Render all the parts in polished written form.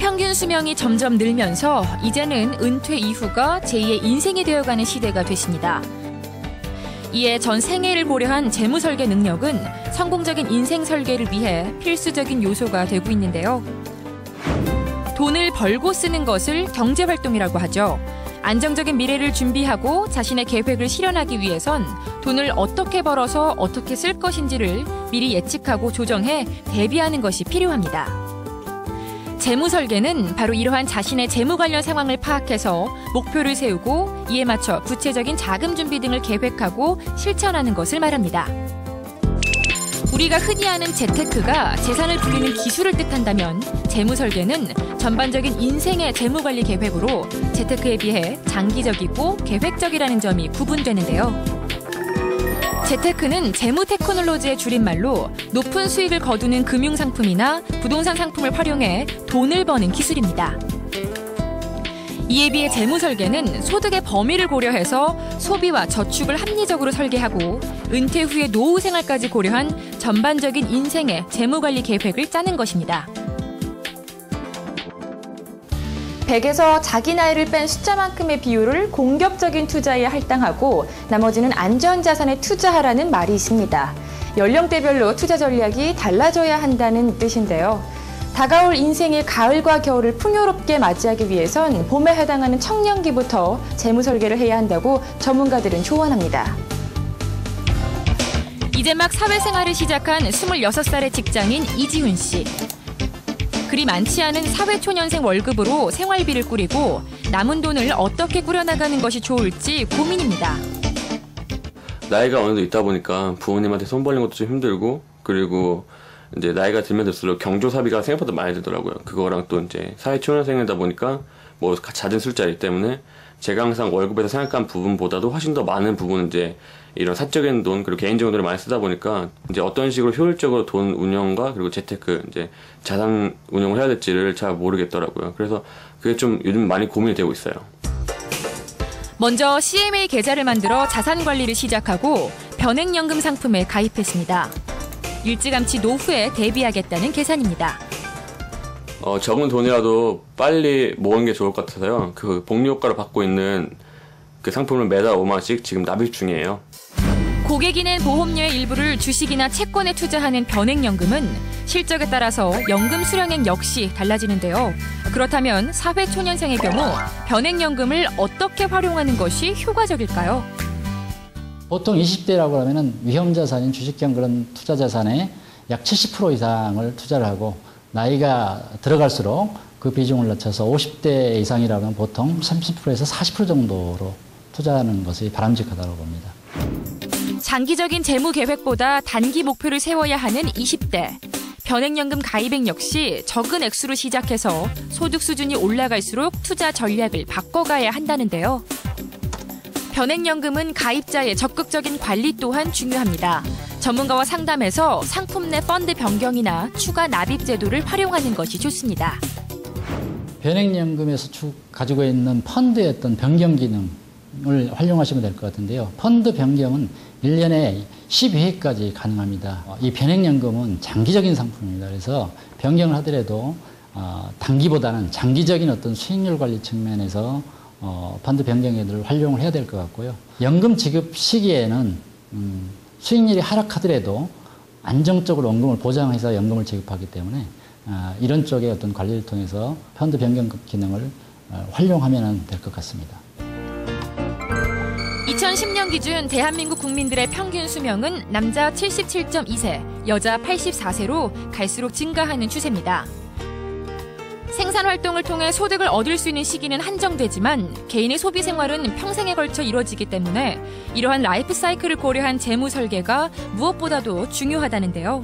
평균 수명이 점점 늘면서 이제는 은퇴 이후가 제2의 인생이 되어가는 시대가 됐습니다. 이에 전 생애를 고려한 재무 설계 능력은 성공적인 인생 설계를 위해 필수적인 요소가 되고 있는데요. 돈을 벌고 쓰는 것을 경제활동이라고 하죠. 안정적인 미래를 준비하고 자신의 계획을 실현하기 위해선 돈을 어떻게 벌어서 어떻게 쓸 것인지를 미리 예측하고 조정해 대비하는 것이 필요합니다. 재무 설계는 바로 이러한 자신의 재무 관련 상황을 파악해서 목표를 세우고 이에 맞춰 구체적인 자금 준비 등을 계획하고 실천하는 것을 말합니다. 우리가 흔히 아는 재테크가 재산을 불리는 기술을 뜻한다면 재무 설계는 전반적인 인생의 재무 관리 계획으로 재테크에 비해 장기적이고 계획적이라는 점이 구분되는데요. 재테크는 재무 테크놀로지의 줄임말로 높은 수익을 거두는 금융상품이나 부동산 상품을 활용해 돈을 버는 기술입니다. 이에 비해 재무 설계는 소득의 범위를 고려해서 소비와 저축을 합리적으로 설계하고 은퇴 후의 노후 생활까지 고려한 전반적인 인생의 재무 관리 계획을 짜는 것입니다. 100에서 자기 나이를 뺀 숫자만큼의 비율을 공격적인 투자에 할당하고 나머지는 안전자산에 투자하라는 말이 있습니다. 연령대별로 투자 전략이 달라져야 한다는 뜻인데요. 다가올 인생의 가을과 겨울을 풍요롭게 맞이하기 위해선 봄에 해당하는 청년기부터 재무 설계를 해야 한다고 전문가들은 조언합니다. 이제 막 사회생활을 시작한 26살의 직장인 이지훈 씨. 그리 많지 않은 사회초년생 월급으로 생활비를 꾸리고 남은 돈을 어떻게 꾸려나가는 것이 좋을지 고민입니다. 나이가 어느 정도 있다 보니까 부모님한테 손 벌린 것도 좀 힘들고 그리고 이제 나이가 들면 들수록 경조사비가 생각보다 많이 들더라고요. 그거랑 또 이제 사회초년생이다 보니까 뭐 잦은 술자리 때문에 제가 항상 월급에서 생각한 부분보다도 훨씬 더 많은 부분은 이제 이런 사적인 돈 그리고 개인적인 돈을 많이 쓰다 보니까 이제 어떤 식으로 효율적으로 돈 운영과 그리고 재테크 이제 자산 운영을 해야 될지를 잘 모르겠더라고요. 그래서 그게 좀 요즘 많이 고민이 되고 있어요. 먼저 CMA 계좌를 만들어 자산 관리를 시작하고 변액연금 상품에 가입했습니다. 일찌감치 노후에 대비하겠다는 계산입니다. 적은 돈이라도 빨리 모으는 게 좋을 것 같아서요. 그 복리 효과를 받고 있는 그 상품을 매달 5만 원씩 지금 납입 중이에요. 고객이 낸 보험료의 일부를 주식이나 채권에 투자하는 변액연금은 실적에 따라서 연금 수령액 역시 달라지는데요. 그렇다면 사회초년생의 경우 변액연금을 어떻게 활용하는 것이 효과적일까요? 보통 20대라고 하면 위험자산인 주식형 그런 투자자산의 약 70% 이상을 투자를 하고 나이가 들어갈수록 그 비중을 낮춰서 50대 이상이라고 하면 보통 30%에서 40% 정도로 투자하는 것이 바람직하다고 봅니다. 장기적인 재무 계획보다 단기 목표를 세워야 하는 20대. 변액연금 가입액 역시 적은 액수로 시작해서 소득 수준이 올라갈수록 투자 전략을 바꿔가야 한다는데요. 변액연금은 가입자의 적극적인 관리 또한 중요합니다. 전문가와 상담해서 상품 내 펀드 변경이나 추가 납입 제도를 활용하는 것이 좋습니다. 변액연금에서 가지고 있는 펀드의 어떤 변경 기능을 활용하시면 될 것 같은데요. 펀드 변경은 1년에 12회까지 가능합니다. 이 변액연금은 장기적인 상품입니다. 그래서 변경을 하더라도 단기보다는 장기적인 어떤 수익률 관리 측면에서 펀드 변경액을 활용을 해야 될 것 같고요. 연금 지급 시기에는 수익률이 하락하더라도 안정적으로 원금을 보장해서 연금을 지급하기 때문에 이런 쪽의 어떤 관리를 통해서 펀드 변경 기능을 활용하면 될 것 같습니다. 2010년 기준 대한민국 국민들의 평균 수명은 남자 77.2세, 여자 84세로 갈수록 증가하는 추세입니다. 생산활동을 통해 소득을 얻을 수 있는 시기는 한정되지만 개인의 소비 생활은 평생에 걸쳐 이루어지기 때문에 이러한 라이프 사이클을 고려한 재무 설계가 무엇보다도 중요하다는데요.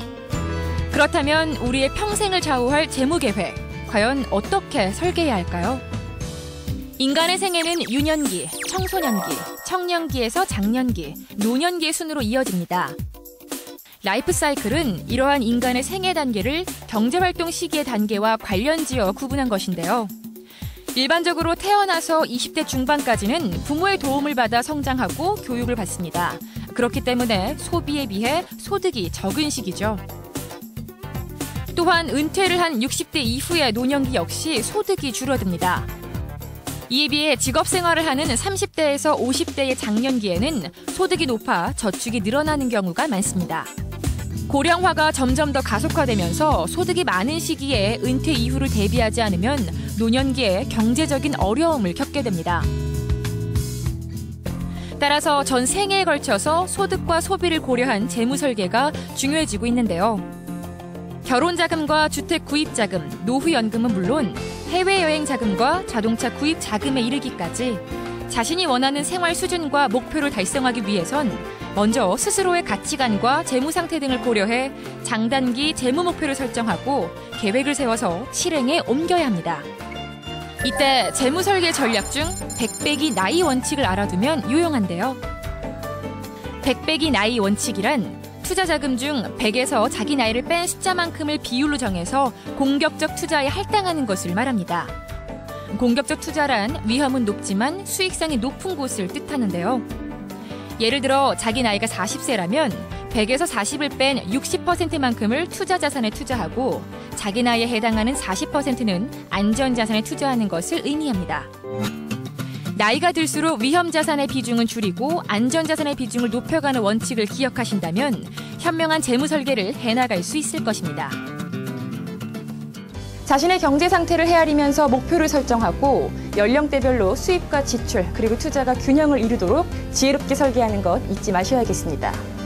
그렇다면 우리의 평생을 좌우할 재무 계획, 과연 어떻게 설계해야 할까요? 인간의 생애는 유년기, 청소년기, 청년기에서 장년기, 노년기의 순으로 이어집니다. 라이프 사이클은 이러한 인간의 생애 단계를 경제활동 시기의 단계와 관련지어 구분한 것인데요. 일반적으로 태어나서 20대 중반까지는 부모의 도움을 받아 성장하고 교육을 받습니다. 그렇기 때문에 소비에 비해 소득이 적은 시기죠. 또한 은퇴를 한 60대 이후의 노년기 역시 소득이 줄어듭니다. 이에 비해 직업생활을 하는 30대에서 50대의 장년기에는 소득이 높아 저축이 늘어나는 경우가 많습니다. 고령화가 점점 더 가속화되면서 소득이 많은 시기에 은퇴 이후를 대비하지 않으면 노년기에 경제적인 어려움을 겪게 됩니다. 따라서 전 생애에 걸쳐서 소득과 소비를 고려한 재무 설계가 중요해지고 있는데요. 결혼자금과 주택 구입자금, 노후연금은 물론 해외여행 자금과 자동차 구입 자금에 이르기까지 자신이 원하는 생활 수준과 목표를 달성하기 위해선 먼저 스스로의 가치관과 재무 상태 등을 고려해 장단기 재무 목표를 설정하고 계획을 세워서 실행에 옮겨야 합니다. 이때 재무 설계 전략 중 100배기 나이 원칙을 알아두면 유용한데요. 100배기 나이 원칙이란 투자 자금 중 100에서 자기 나이를 뺀 숫자만큼을 비율로 정해서 공격적 투자에 할당하는 것을 말합니다. 공격적 투자란 위험은 높지만 수익성이 높은 곳을 뜻하는데요. 예를 들어 자기 나이가 40세라면 100에서 40을 뺀 60%만큼을 투자 자산에 투자하고 자기 나이에 해당하는 40%는 안전 자산에 투자하는 것을 의미합니다. 나이가 들수록 위험 자산의 비중은 줄이고 안전 자산의 비중을 높여가는 원칙을 기억하신다면 현명한 재무 설계를 해나갈 수 있을 것입니다. 자신의 경제 상태를 헤아리면서 목표를 설정하고 연령대별로 수입과 지출 그리고 투자가 균형을 이루도록 지혜롭게 설계하는 것 잊지 마셔야겠습니다.